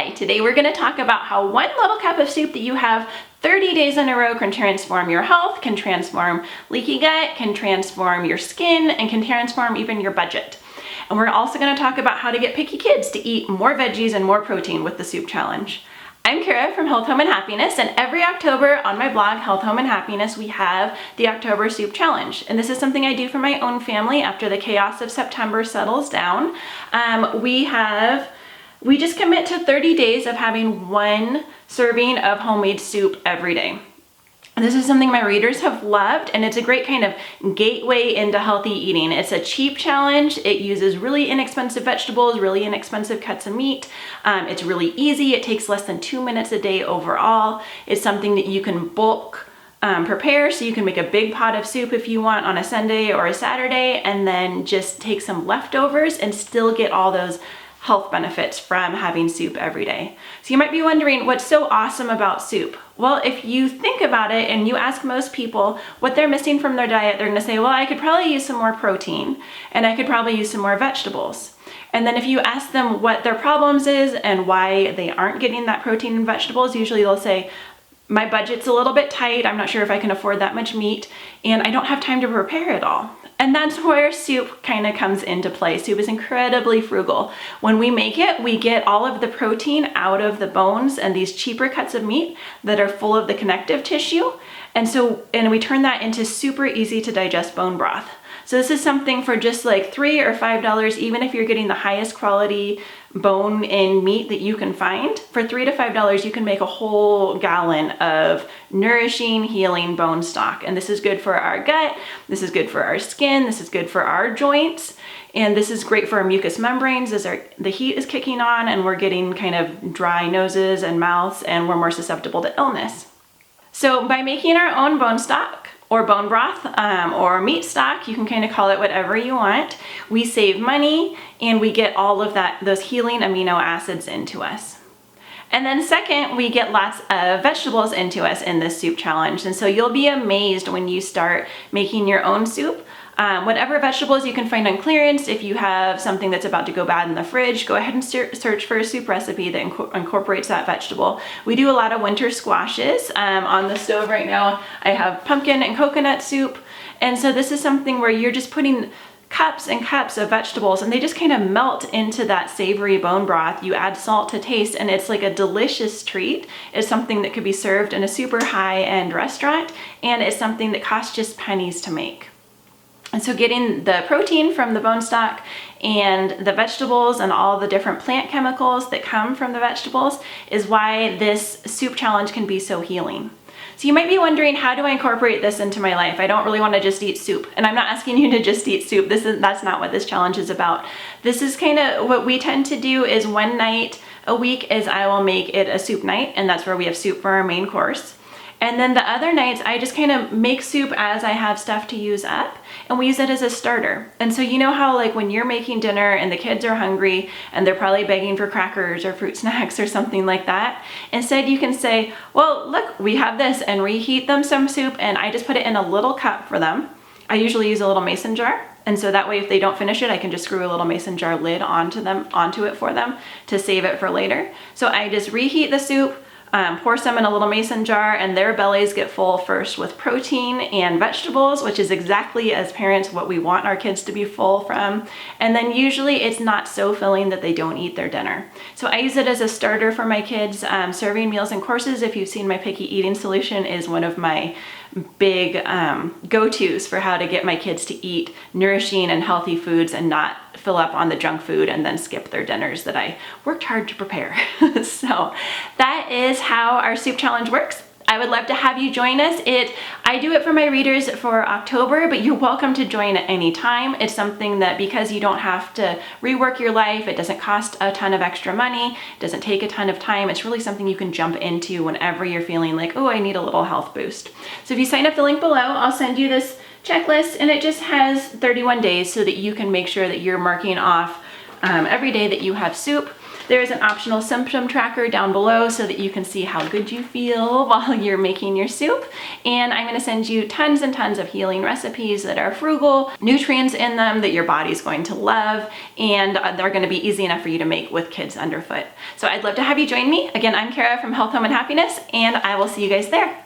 Hi, today we're going to talk about how one little cup of soup that you have 30 days in a row can transform your health, can transform leaky gut, can transform your skin, and can transform even your budget. And we're also going to talk about how to get picky kids to eat more veggies and more protein with the soup challenge. I'm Kara from Health, Home, and Happiness, and every October on my blog, Health, Home, and Happiness, we have the October Soup Challenge. And this is something I do for my own family after the chaos of September settles down. We just commit to 30 days of having one serving of homemade soup every day. This is something my readers have loved, and it's a great kind of gateway into healthy eating. It's a cheap challenge. It uses really inexpensive vegetables, really inexpensive cuts of meat. It's really easy. It takes less than 2 minutes a day overall. It's something that you can bulk prepare, so you can make a big pot of soup if you want on a Sunday or a Saturday, and then just take some leftovers and still get all those health benefits from having soup every day. So you might be wondering, what's so awesome about soup? Well, if you think about it and you ask most people what they're missing from their diet, they're gonna say, well, I could probably use some more protein and I could probably use some more vegetables. And then if you ask them what their problems is and why they aren't getting that protein and vegetables, usually they'll say, my budget's a little bit tight, I'm not sure if I can afford that much meat, and I don't have time to prepare it all. And that's where soup kind of comes into play. Soup is incredibly frugal. When we make it, we get all of the protein out of the bones and these cheaper cuts of meat that are full of the connective tissue. And we turn that into super easy to digest bone broth. So this is something for just like $3 or $5, even if you're getting the highest quality bone-in meat that you can find. For $3 to $5, you can make a whole gallon of nourishing, healing bone stock. And this is good for our gut, this is good for our skin, this is good for our joints, and this is great for our mucous membranes as the heat is kicking on and we're getting kind of dry noses and mouths, and we're more susceptible to illness. So by making our own bone stock, or bone broth, or meat stock, you can kind of call it whatever you want, we save money and we get all of those healing amino acids into us. And then second, we get lots of vegetables into us in this soup challenge. And so you'll be amazed when you start making your own soup. Whatever vegetables you can find on clearance, if you have something that's about to go bad in the fridge, go ahead and search for a soup recipe that incorporates that vegetable. We do a lot of winter squashes. On the stove right now, I have pumpkin and coconut soup. And so this is something where you're just putting cups and cups of vegetables and they just kind of melt into that savory bone broth. You add salt to taste and it's like a delicious treat. It's something that could be served in a super high-end restaurant, and it's something that costs just pennies to make. And so getting the protein from the bone stock and the vegetables and all the different plant chemicals that come from the vegetables is why this soup challenge can be so healing. So you might be wondering, how do I incorporate this into my life? I don't really want to just eat soup. And I'm not asking you to just eat soup. That's not what this challenge is about. This is kind of what we tend to do is one night a week is I will make it a soup night, and that's where we have soup for our main course. And then the other nights, I just kind of make soup as I have stuff to use up, and we use it as a starter. And so you know how like when you're making dinner and the kids are hungry and they're probably begging for crackers or fruit snacks or something like that, instead you can say, well, look, we have this, and reheat them some soup, and I just put it in a little cup for them. I usually use a little mason jar. And so that way, if they don't finish it, I can just screw a little mason jar lid onto it for them to save it for later. So I just reheat the soup, pour some in a little mason jar, and their bellies get full first with protein and vegetables, which is exactly, as parents, what we want our kids to be full from. And then usually it's not so filling that they don't eat their dinner. So I use it as a starter for my kids. Serving meals and courses, if you've seen my picky eating solution, is one of my big go-tos for how to get my kids to eat nourishing and healthy foods and not fill up on the junk food and then skip their dinners that I worked hard to prepare. So that is how our soup challenge works. I would love to have you join us. I do it for my readers for October, but you're welcome to join at any time. It's something that, because you don't have to rework your life, it doesn't cost a ton of extra money, it doesn't take a ton of time. It's really something you can jump into whenever you're feeling like, oh, I need a little health boost. So if you sign up the link below, I'll send you this checklist, and it just has 31 days so that you can make sure that you're marking off every day that you have soup. There is an optional symptom tracker down below so that you can see how good you feel while you're making your soup. And I'm gonna send you tons and tons of healing recipes that are frugal, nutrients in them that your body's going to love, and they're gonna be easy enough for you to make with kids underfoot. So I'd love to have you join me. Again, I'm Kara from Health, Home, and Happiness, and I will see you guys there.